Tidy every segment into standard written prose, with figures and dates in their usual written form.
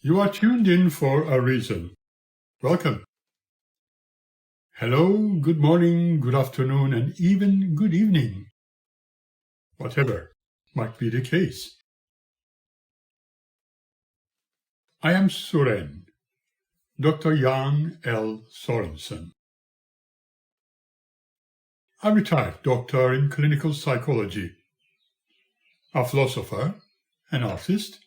You are tuned in for a reason. Welcome. Hello, good morning, good afternoon, and even good evening. Whatever might be the case. I am Suren, Dr. Jan L. Sorensen. A retired doctor in clinical psychology, a philosopher, an artist,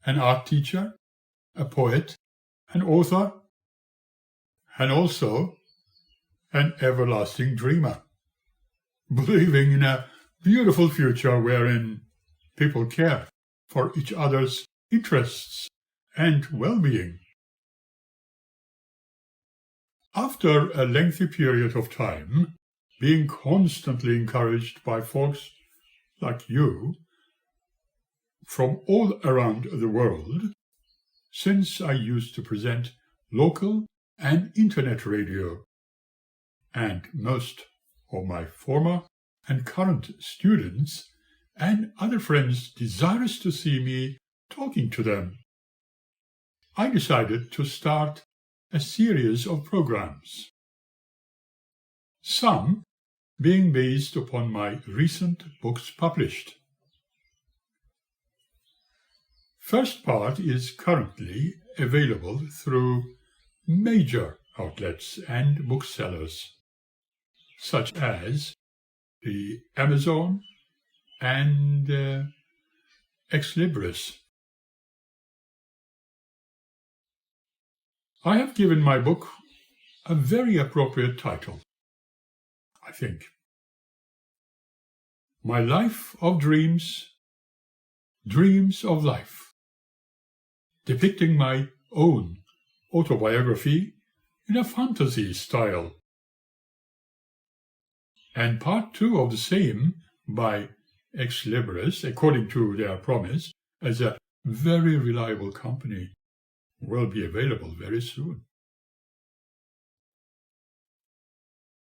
an art teacher, a poet, an author, and also an everlasting dreamer, believing in a beautiful future wherein people care for each other's interests and well-being. After a lengthy period of time, being constantly encouraged by folks like you from all around the world, since I used to present local and internet radio, and most of my former and current students and other friends desirous to see me talking to them, I decided to start a series of programs, some being based upon my recent books published. First part is currently available through major outlets and booksellers, such as the Amazon and Ex Libris. I have given my book a very appropriate title, I think. My Life of Dreams, Dreams of Life, depicting my own autobiography in a fantasy style. And part 2 of the same by Ex Libris, according to their promise, as a very reliable company, will be available very soon.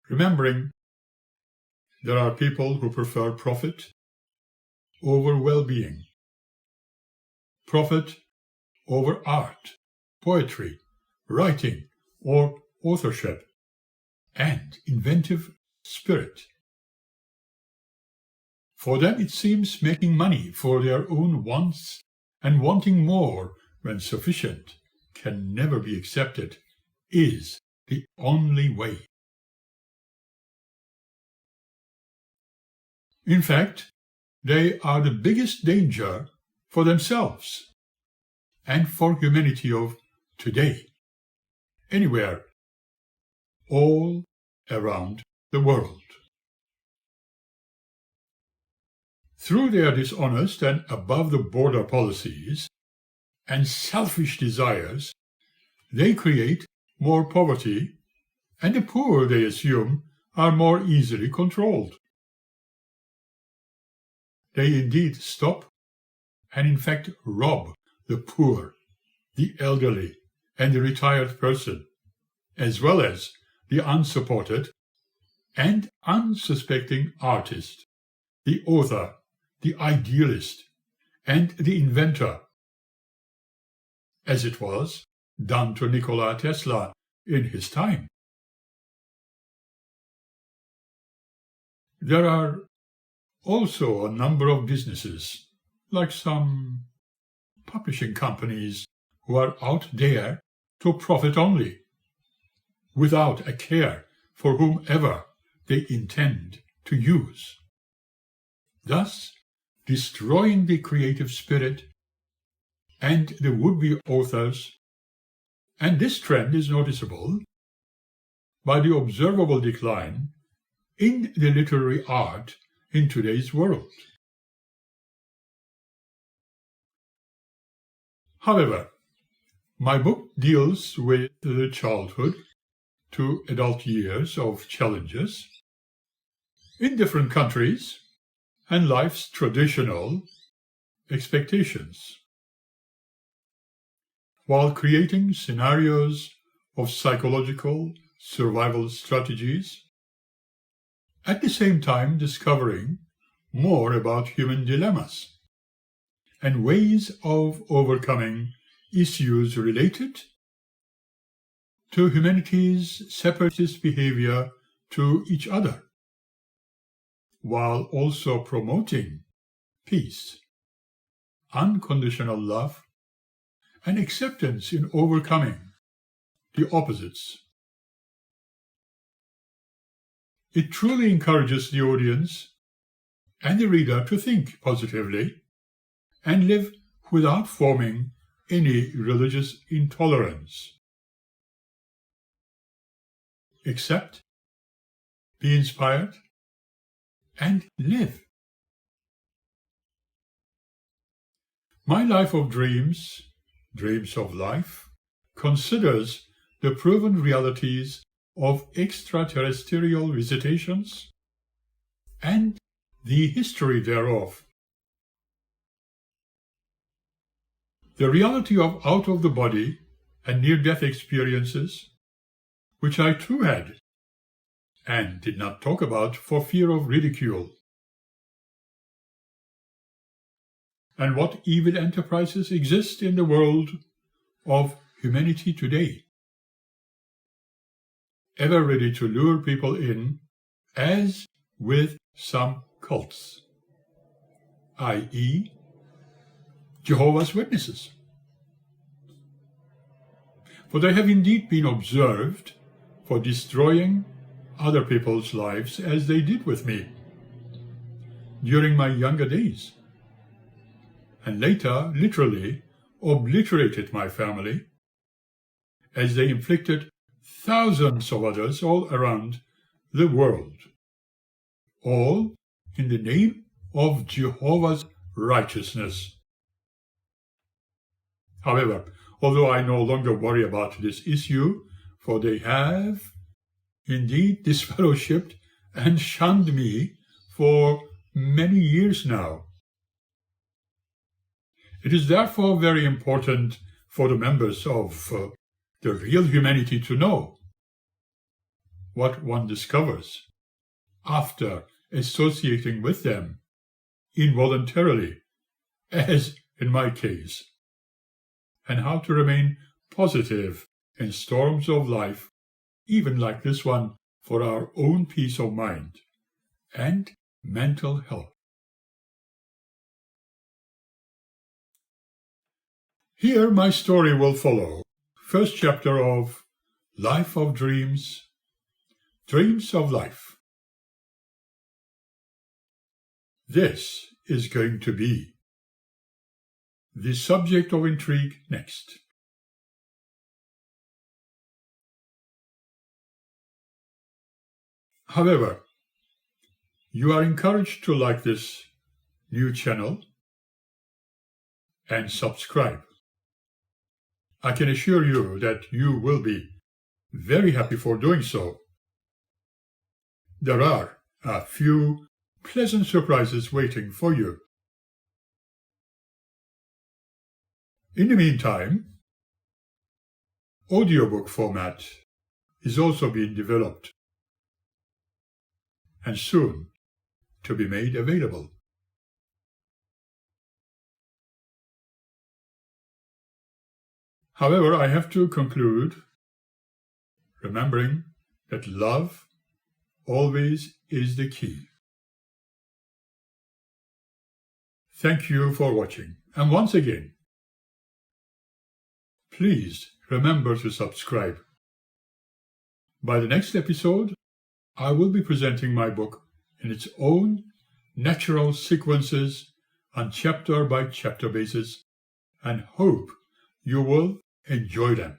Remembering, there are people who prefer profit over well-being, profit over art, poetry, writing, or authorship, and inventive spirit. For them it seems making money for their own wants and wanting more when sufficient can never be accepted is the only way. In fact, they are the biggest danger for themselves and for humanity of today, anywhere, all around the world. Through their dishonest and above-the-border policies and selfish desires, they create more poverty, and the poor, they assume, are more easily controlled. They indeed stop and in fact rob the poor, the elderly, and the retired person, as well as the unsupported and unsuspecting artist, the author, the idealist, and the inventor, as it was done to Nikola Tesla in his time. There are also a number of businesses, like some publishing companies, who are out there to profit only, without a care for whomever they intend to use, thus destroying the creative spirit and the would-be authors, and this trend is noticeable by the observable decline in the literary art in today's world. However, my book deals with the childhood to adult years of challenges in different countries and life's traditional expectations, while creating scenarios of psychological survival strategies, at the same time discovering more about human dilemmas and ways of overcoming issues related to humanity's separatist behavior to each other, while also promoting peace, unconditional love, and acceptance in overcoming the opposites. It truly encourages the audience and the reader to think positively and live without forming any religious intolerance. Accept, be inspired, and live. My Life of Dreams, Dreams of Life, considers the proven realities of extraterrestrial visitations and the history thereof. The reality of out-of-the-body and near-death experiences, which I too had, and did not talk about for fear of ridicule. And what evil enterprises exist in the world of humanity today, ever ready to lure people in, as with some cults, i.e., Jehovah's Witnesses. For they have indeed been observed for destroying other people's lives as they did with me during my younger days, and later literally obliterated my family as they inflicted thousands of others all around the world, all in the name of Jehovah's righteousness. However, although I no longer worry about this issue, for they have indeed disfellowshipped and shunned me for many years now. It is therefore very important for the members of the real humanity to know what one discovers after associating with them involuntarily, as in my case, and how to remain positive in storms of life, even like this one, for our own peace of mind and mental health. Here my story will follow. First chapter of Life of Dreams, Dreams of Life. This is going to be the subject of intrigue next. However, you are encouraged to like this new channel and subscribe. I can assure you that you will be very happy for doing so. There are a few pleasant surprises waiting for you. In the meantime, audiobook format is also being developed and soon to be made available. However, I have to conclude remembering that love always is the key. Thank you for watching, and once again, please remember to subscribe. By the next episode, I will be presenting my book in its own natural sequences on chapter-by-chapter basis, and hope you will enjoy them.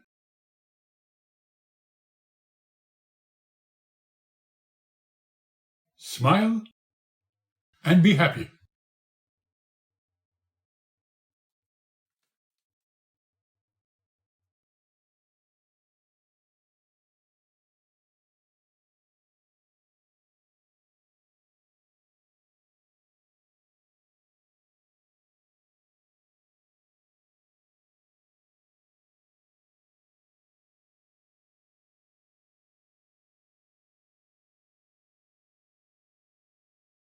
Smile and be happy.